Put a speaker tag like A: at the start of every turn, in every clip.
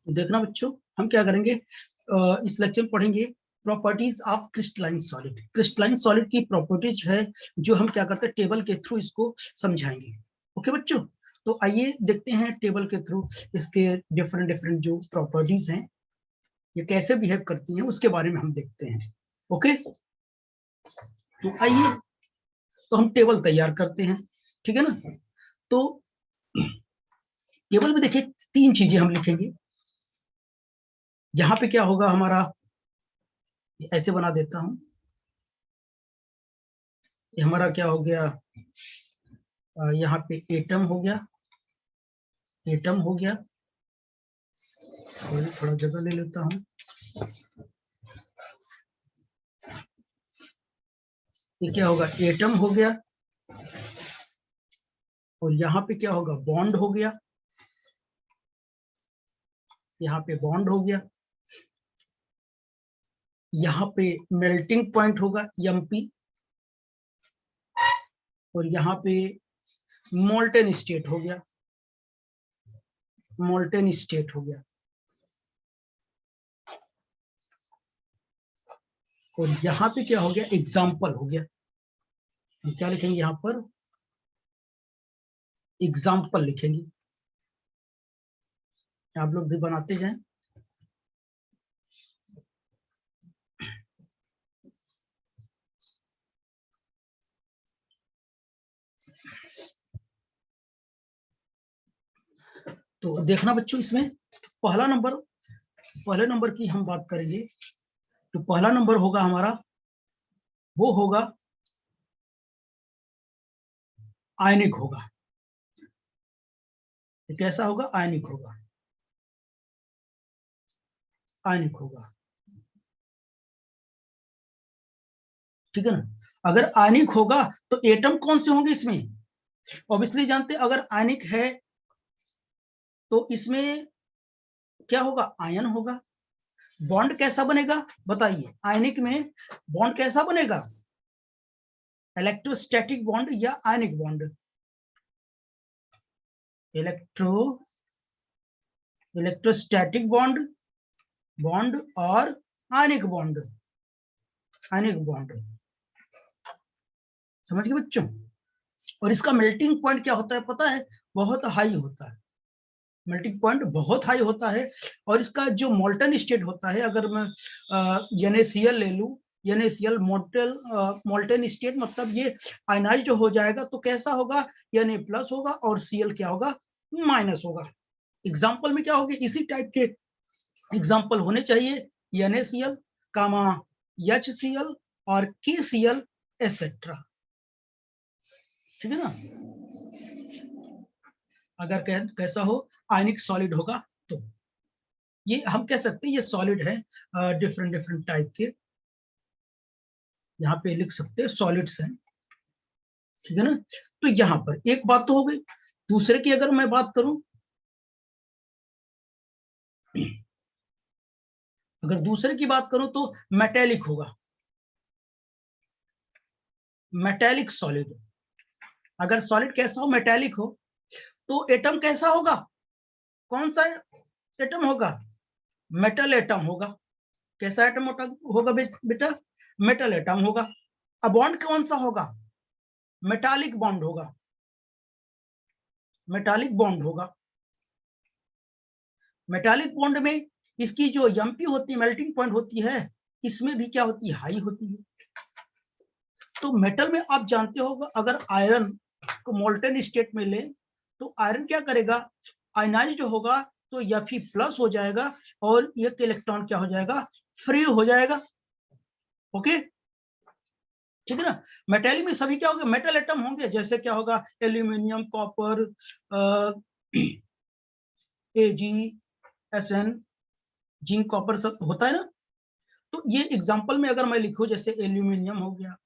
A: तो देखना बच्चों, हम क्या करेंगे, इस लेक्चर में पढ़ेंगे properties of crystalline solid. Crystalline solid की प्रॉपर्टीज है जो हम क्या करते हैं टेबल के थ्रू इसको समझाएंगे। ओके बच्चों, तो आइए देखते हैं टेबल के थ्रू इसके डिफरेंट डिफरेंट जो प्रॉपर्टीज हैं ये कैसे बिहेव करती हैं उसके बारे में हम देखते हैं। ओके, तो आइए तो हम टेबल तैयार करते हैं, ठीक है ना। तो टेबल में देखिए तीन चीजें हम लिखेंगे। यहाँ पे क्या होगा हमारा, ऐसे बना देता हूं, ये हमारा क्या हो गया, यहाँ पे एटम हो गया, एटम हो गया, थोड़ा जगह ले लेता हूं। ये क्या होगा, एटम हो गया, और यहाँ पे क्या होगा, बॉन्ड हो गया, यहाँ पे बॉन्ड हो गया, यहाँ पे मेल्टिंग पॉइंट होगा एमपी, और यहाँ पे मोल्टेन स्टेट हो गया, मोल्टेन स्टेट हो गया, और यहाँ पे क्या हो गया, एग्जाम्पल हो गया। हम क्या लिखेंगे यहाँ पर, एग्जाम्पल लिखेंगे। आप लोग भी बनाते जाएं। तो देखना बच्चों, इसमें पहला नंबर, पहले नंबर की हम बात करेंगे तो पहला नंबर होगा हमारा, वो होगा आयनिक होगा। ये कैसा होगा, आयनिक होगा, आयनिक होगा, ठीक है ना। अगर आयनिक होगा तो एटम कौन से होंगे इसमें, ऑब्वियसली जानते हैं अगर आयनिक है तो इसमें क्या होगा, आयन होगा। बॉन्ड कैसा बनेगा बताइए, आयनिक में बॉन्ड कैसा बनेगा, इलेक्ट्रोस्टैटिक बॉन्ड या ionic bond, electrostatic bond, bond और आयनिक बॉन्ड, आयनिक बॉन्ड, समझ गए बच्चों। और इसका मेल्टिंग पॉइंट क्या होता है पता है, बहुत हाई होता है, मेल्टिंग पॉइंट बहुत हाई होता है। और इसका जो मोल्टन स्टेट होता है, अगर मैं NaCl ले लूं, NaCl मोल्टन स्टेट मतलब ये आयनाइज्ड हो जाएगा तो कैसा होगा, Na प्लस होगा और Cl क्या होगा, माइनस होगा। एग्जाम्पल में क्या होगा, इसी टाइप के एग्जाम्पल होने चाहिए, NaCl, HCl और KCl एसेट्रा, ठीक है ना। अगर कैसा हो, आयनिक सॉलिड होगा तो ये हम कह सकते हैं ये सॉलिड है, डिफरेंट डिफरेंट टाइप के, यहाँ पे लिख सकते हैं सॉलिड्स हैं, ठीक है ना। तो यहाँ पर एक बात तो हो गई। दूसरे की अगर मैं बात करूं, अगर दूसरे की बात करूं तो मेटेलिक होगा, मेटेलिक सॉलिड। अगर सॉलिड कैसा हो, मेटेलिक हो, तो एटम कैसा होगा, कौन सा एटम होगा, मेटल एटम होगा। कैसा एटम होगा बेटा, मेटल एटम होगा। अब बॉन्ड कौन सा होगा, मेटालिक बॉन्ड होगा, मेटालिक बॉन्ड होगा। मेटालिक बॉन्ड में इसकी जो एमपी होती है, मेल्टिंग पॉइंट होती है, इसमें भी क्या होती है, हाई होती है। तो मेटल में आप जानते हो, अगर आयरन को मोल्टन स्टेट में ले तो आयरन क्या करेगा, आयनाइज्ड होगा तो Fe प्लस हो जाएगा और एक इलेक्ट्रॉन क्या हो जाएगा, फ्री हो जाएगा। ओके, ठीक है ना। मेटेलिक में सभी क्या होगा, मेटल एटम होंगे, जैसे क्या होगा, aluminium, copper, Ag, Sn, zinc, copper सब होता है ना। तो ये एग्जांपल में अगर मैं लिखूं, जैसे एल्यूमिनियम हो गया,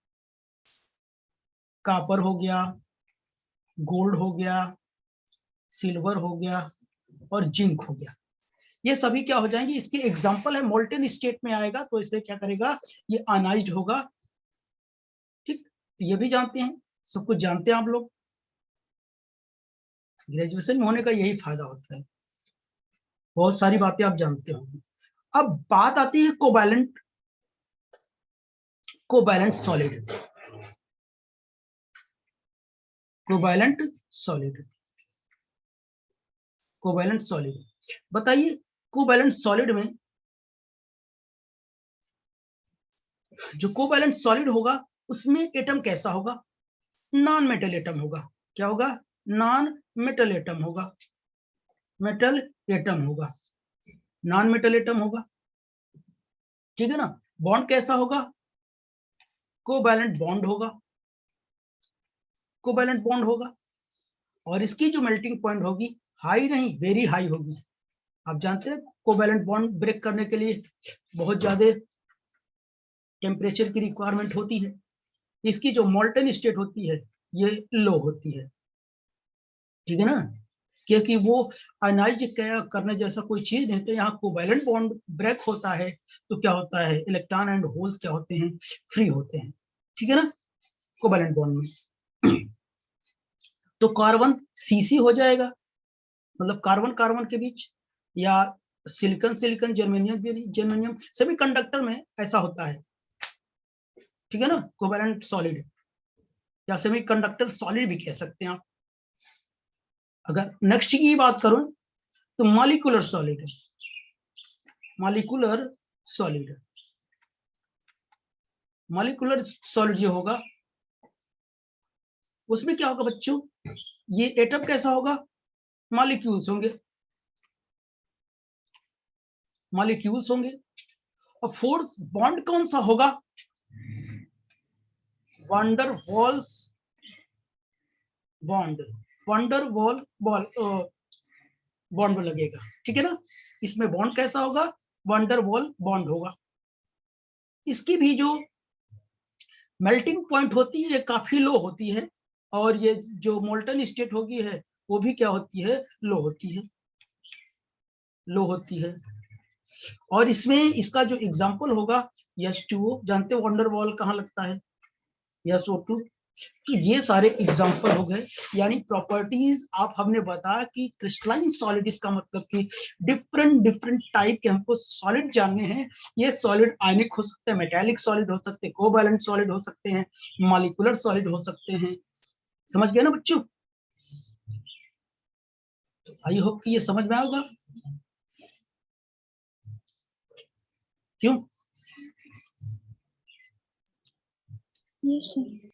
A: कॉपर हो गया, गोल्ड हो गया, सिल्वर हो गया और जिंक हो गया, ये सभी क्या हो जाएंगे, इसके एग्जांपल है, मोल्टेन स्टेट में आएगा तो इसे क्या करेगा, ये आयनाइज्ड होगा। ठीक, तो ये भी जानते हैं, सब कुछ जानते हैं आप लोग, ग्रेजुएशन में होने का यही फायदा होता है, बहुत सारी बातें आप जानते होंगे। अब बात आती है कोवैलेंट सॉलिड। कोवैलेंट सॉलिड बताइए, कोवैलेंट सॉलिड में जो कोवैलेंट सॉलिड होगा उसमें एटम कैसा होगा? नॉन मेटल एटम होगा। क्या होगा? नॉन मेटल एटम होगा। नॉन मेटल एटम होगा, ठीक है ना। बॉन्ड कैसा होगा? कोवैलेंट बॉन्ड होगा। और इसकी जो मेल्टिंग पॉइंट होगी हाई नहीं, वेरी हाई होगी। आप जानते हैं कोवैलेंट बॉन्ड ब्रेक करने के लिए बहुत ज्यादा टेम्परेचर की रिक्वायरमेंट होती है। इसकी जो मोल्टन स्टेट होती है ये लो होती है, ठीक है ना, क्योंकि वो आयनाइज करने जैसा कोई चीज नहीं। तो यहाँ कोवैलेंट बॉन्ड ब्रेक होता है तो क्या होता है, इलेक्ट्रॉन एंड होल्स क्या होते हैं, फ्री होते हैं, ठीक है ना, कोवैलेंट बॉन्ड में। तो कार्बन सीसी हो जाएगा, मतलब कार्बन कार्बन के बीच, या सिलिकॉन सिलिकॉन, जर्मेनियम सभी कंडक्टर में ऐसा होता है, ठीक है ना, कोवैलेंट सॉलिड या सेमी कंडक्टर सॉलिड भी कह सकते हैं आप। अगर नेक्स्ट की बात करूं तो मॉलिक्यूलर सॉलिड जो होगा उसमें क्या होगा बच्चों, ये एटम कैसा होगा, मॉलिक्यूल्स होंगे। और फोर्थ बॉन्ड कौन सा होगा, वंडर वॉल बॉन्ड लगेगा, ठीक है ना। इसमें बॉन्ड कैसा होगा, वंडर वॉल बॉन्ड होगा। इसकी भी जो मेल्टिंग पॉइंट होती है काफी लो होती है, और ये जो मोल्टन स्टेट होगी है वो भी क्या होती है, लो होती है। और इसमें इसका जो एग्जांपल होगा H2O, जानते हो वंडर वॉल कहाँ लगता है, SO2। तो ये सारे एग्जांपल हो गए, यानी प्रॉपर्टीज आप हमने बताया कि क्रिस्टलाइन सॉलिड, इसका मतलब कि डिफरेंट टाइप के हमको सॉलिड जानने हैं। ये सॉलिड आयनिक हो सकते हैं, मेटालिक सॉलिड हो सकते हैं, कोवैलेंट सॉलिड हो सकते हैं, मॉलिक्यूलर सॉलिड हो सकते हैं। समझ गए ना बच्चों? तो आई होप कि ये समझ में आएगा। क्यों?
B: Yes, sir.